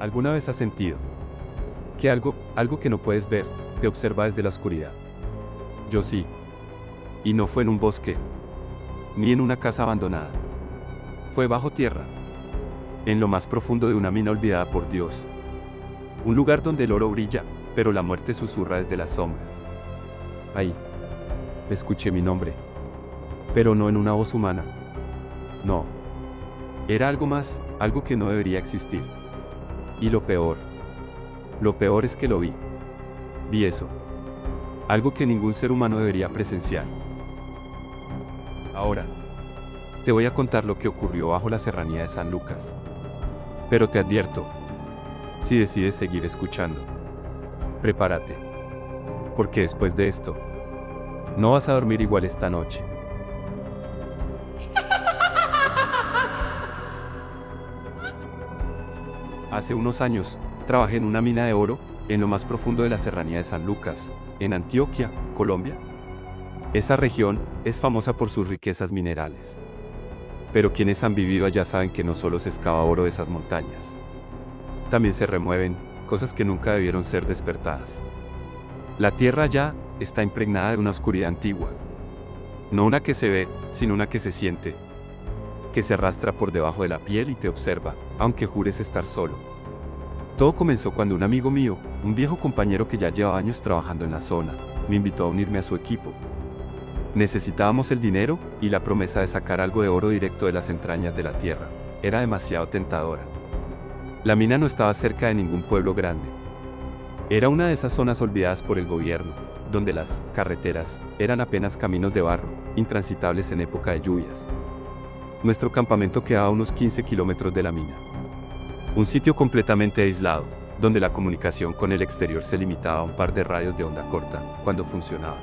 ¿Alguna vez has sentido que algo que no puedes ver, te observa desde la oscuridad? Yo sí. Y no fue en un bosque, ni en una casa abandonada. Fue bajo tierra, en lo más profundo de una mina olvidada por Dios. Un lugar donde el oro brilla, pero la muerte susurra desde las sombras. Ahí, escuché mi nombre, pero no en una voz humana. No. Era algo más, algo que no debería existir. Y lo peor es que lo vi. Vi eso. Algo que ningún ser humano debería presenciar. Ahora, te voy a contar lo que ocurrió bajo la serranía de San Lucas. Pero te advierto, si decides seguir escuchando, prepárate. Porque después de esto, no vas a dormir igual esta noche. Hace unos años, trabajé en una mina de oro, en lo más profundo de la serranía de San Lucas, en Antioquia, Colombia. Esa región es famosa por sus riquezas minerales. Pero quienes han vivido allá saben que no solo se excava oro de esas montañas. También se remueven cosas que nunca debieron ser despertadas. La tierra allá está impregnada de una oscuridad antigua. No una que se ve, sino una que se siente, que se arrastra por debajo de la piel y te observa, aunque jures estar solo. Todo comenzó cuando un amigo mío, un viejo compañero que ya llevaba años trabajando en la zona, me invitó a unirme a su equipo. Necesitábamos el dinero y la promesa de sacar algo de oro directo de las entrañas de la tierra. Era demasiado tentadora. La mina no estaba cerca de ningún pueblo grande. Era una de esas zonas olvidadas por el gobierno, donde las carreteras eran apenas caminos de barro, intransitables en época de lluvias. Nuestro campamento quedaba a unos 15 kilómetros de la mina. Un sitio completamente aislado, donde la comunicación con el exterior se limitaba a un par de radios de onda corta, cuando funcionaba.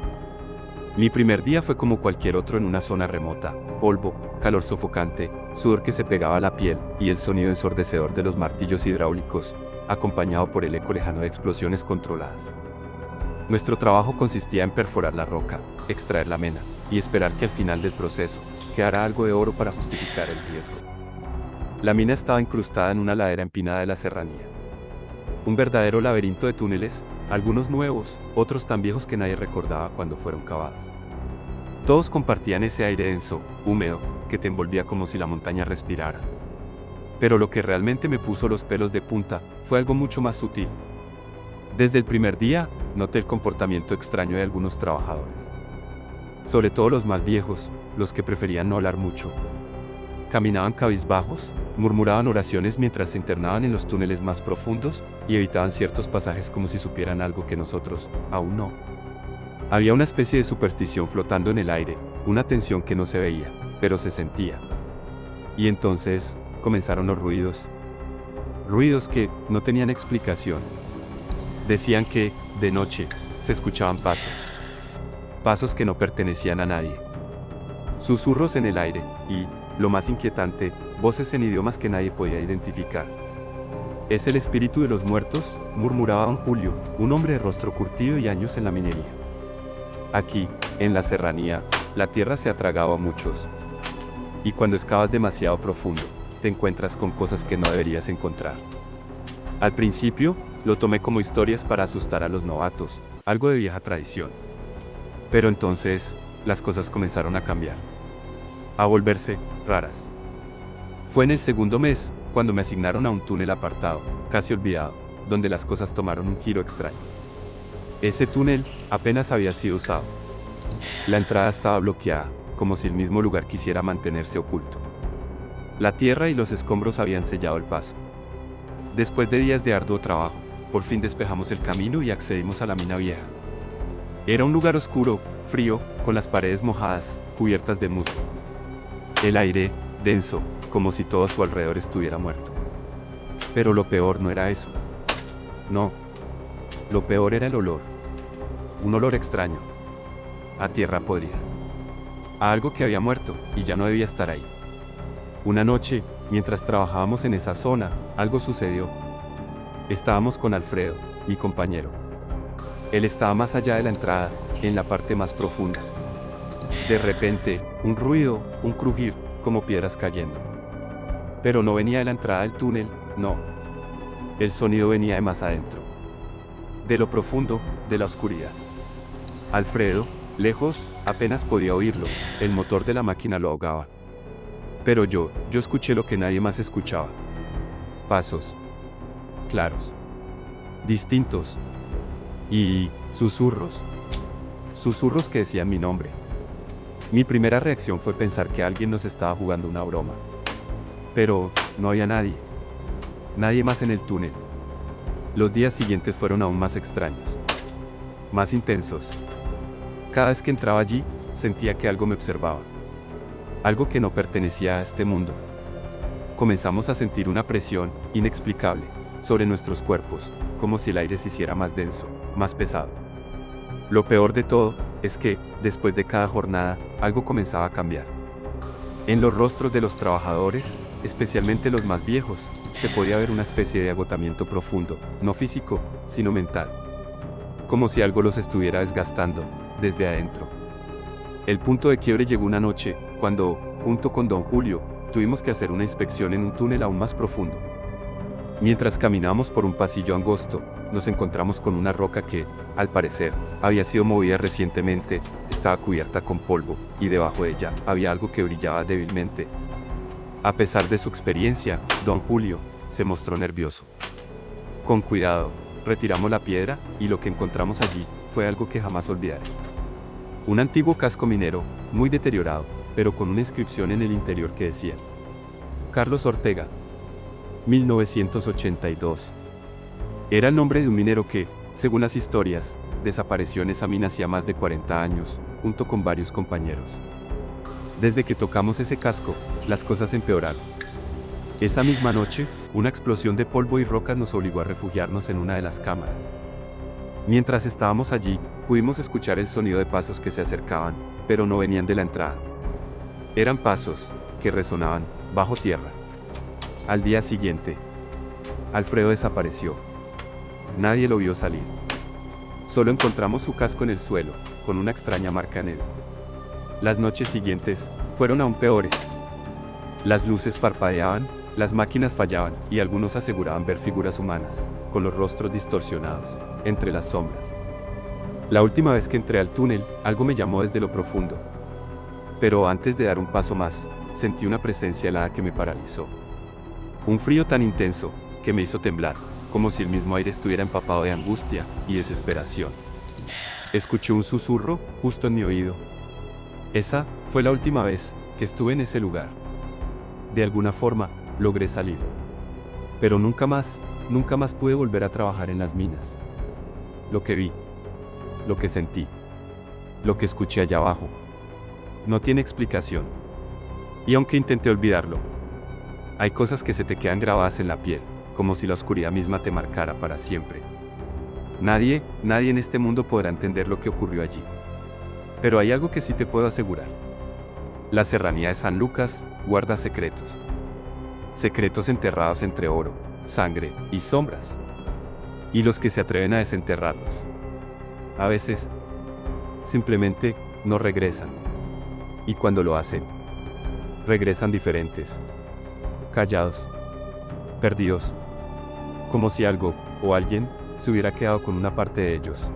Mi primer día fue como cualquier otro en una zona remota: polvo, calor sofocante, sudor que se pegaba a la piel y el sonido ensordecedor de los martillos hidráulicos, acompañado por el eco lejano de explosiones controladas. Nuestro trabajo consistía en perforar la roca, extraer la mena y esperar que al final del proceso quedara algo de oro para justificar el riesgo. La mina estaba incrustada en una ladera empinada de la serranía. Un verdadero laberinto de túneles, algunos nuevos, otros tan viejos que nadie recordaba cuando fueron cavados. Todos compartían ese aire denso, húmedo, que te envolvía como si la montaña respirara. Pero lo que realmente me puso los pelos de punta fue algo mucho más sutil. Desde el primer día, noté el comportamiento extraño de algunos trabajadores. Sobre todo los más viejos, los que preferían no hablar mucho. Caminaban cabizbajos, murmuraban oraciones mientras se internaban en los túneles más profundos y evitaban ciertos pasajes como si supieran algo que nosotros aún no. Había una especie de superstición flotando en el aire, una tensión que no se veía, pero se sentía. Y entonces comenzaron los ruidos. Ruidos que no tenían explicación. Decían que, de noche, se escuchaban pasos. Pasos que no pertenecían a nadie. Susurros en el aire y, lo más inquietante, voces en idiomas que nadie podía identificar. «Es el espíritu de los muertos», murmuraba don Julio, un hombre de rostro curtido y años en la minería. Aquí, en la serranía, la tierra se ha tragado a muchos. Y cuando excavas demasiado profundo, te encuentras con cosas que no deberías encontrar. Al principio, lo tomé como historias para asustar a los novatos, algo de vieja tradición. Pero entonces, las cosas comenzaron a cambiar. A volverse raras. Fue en el segundo mes, cuando me asignaron a un túnel apartado, casi olvidado, donde las cosas tomaron un giro extraño. Ese túnel apenas había sido usado. La entrada estaba bloqueada, como si el mismo lugar quisiera mantenerse oculto. La tierra y los escombros habían sellado el paso. Después de días de arduo trabajo, por fin despejamos el camino y accedimos a la mina vieja. Era un lugar oscuro, frío, con las paredes mojadas, cubiertas de musgo. El aire, denso, como si todo a su alrededor estuviera muerto. Pero lo peor no era eso. No. Lo peor era el olor. Un olor extraño. A tierra podrida. A algo que había muerto y ya no debía estar ahí. Una noche, mientras trabajábamos en esa zona, algo sucedió. Estábamos con Alfredo, mi compañero. Él estaba más allá de la entrada, en la parte más profunda. De repente, un ruido, un crujir, como piedras cayendo. Pero no venía de la entrada del túnel, no. El sonido venía de más adentro. De lo profundo, de la oscuridad. Alfredo, lejos, apenas podía oírlo, el motor de la máquina lo ahogaba. Pero yo escuché lo que nadie más escuchaba. Pasos. Claros. Distintos. Y susurros. Susurros que decían mi nombre. Mi primera reacción fue pensar que alguien nos estaba jugando una broma. Pero no había nadie. Nadie más en el túnel. Los días siguientes fueron aún más extraños. Más intensos. Cada vez que entraba allí, sentía que algo me observaba. Algo que no pertenecía a este mundo. Comenzamos a sentir una presión inexplicable sobre nuestros cuerpos, como si el aire se hiciera más denso, más pesado. Lo peor de todo es que, después de cada jornada, algo comenzaba a cambiar. En los rostros de los trabajadores, especialmente los más viejos, se podía ver una especie de agotamiento profundo, no físico, sino mental. Como si algo los estuviera desgastando, desde adentro. El punto de quiebre llegó una noche, cuando, junto con don Julio, tuvimos que hacer una inspección en un túnel aún más profundo. Mientras caminábamos por un pasillo angosto, nos encontramos con una roca que, al parecer, había sido movida recientemente, estaba cubierta con polvo, y debajo de ella había algo que brillaba débilmente. A pesar de su experiencia, don Julio se mostró nervioso. Con cuidado, retiramos la piedra, y lo que encontramos allí fue algo que jamás olvidaré. Un antiguo casco minero, muy deteriorado, pero con una inscripción en el interior que decía: Carlos Ortega, 1982. Era el nombre de un minero que, según las historias, desapareció en esa mina hacía más de 40 años, junto con varios compañeros. Desde que tocamos ese casco, las cosas empeoraron. Esa misma noche, una explosión de polvo y rocas nos obligó a refugiarnos en una de las cámaras. Mientras estábamos allí, pudimos escuchar el sonido de pasos que se acercaban, pero no venían de la entrada. Eran pasos que resonaban bajo tierra. Al día siguiente, Alfredo desapareció. Nadie lo vio salir. Solo encontramos su casco en el suelo, con una extraña marca en él. Las noches siguientes fueron aún peores. Las luces parpadeaban, las máquinas fallaban, y algunos aseguraban ver figuras humanas, con los rostros distorsionados, entre las sombras. La última vez que entré al túnel, algo me llamó desde lo profundo. Pero antes de dar un paso más, sentí una presencia helada que me paralizó. Un frío tan intenso, que me hizo temblar, como si el mismo aire estuviera empapado de angustia y desesperación. Escuché un susurro, justo en mi oído. Esa fue la última vez que estuve en ese lugar. De alguna forma, logré salir. Pero nunca más pude volver a trabajar en las minas. Lo que vi, lo que sentí, lo que escuché allá abajo, no tiene explicación. Y aunque intenté olvidarlo, hay cosas que se te quedan grabadas en la piel, como si la oscuridad misma te marcara para siempre. Nadie en este mundo podrá entender lo que ocurrió allí. Pero hay algo que sí te puedo asegurar. La serranía de San Lucas guarda secretos. Secretos enterrados entre oro, sangre y sombras. Y los que se atreven a desenterrarlos, a veces, simplemente no regresan. Y cuando lo hacen, regresan diferentes. Callados, perdidos, como si algo o alguien se hubiera quedado con una parte de ellos.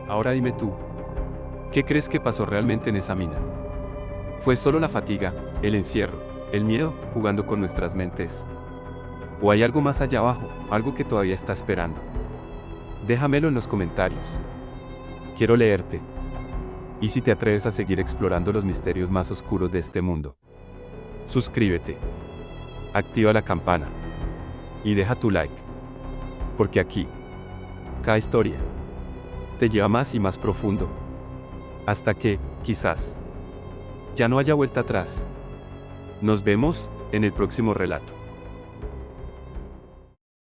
Ahora dime tú, ¿qué crees que pasó realmente en esa mina? ¿Fue solo la fatiga, el encierro, el miedo jugando con nuestras mentes? ¿O hay algo más allá abajo, algo que todavía está esperando? Déjamelo en los comentarios. Quiero leerte. Y si te atreves a seguir explorando los misterios más oscuros de este mundo, suscríbete. Activa la campana y deja tu like, porque aquí, cada historia, te lleva más y más profundo, hasta que, quizás, ya no haya vuelta atrás. Nos vemos en el próximo relato.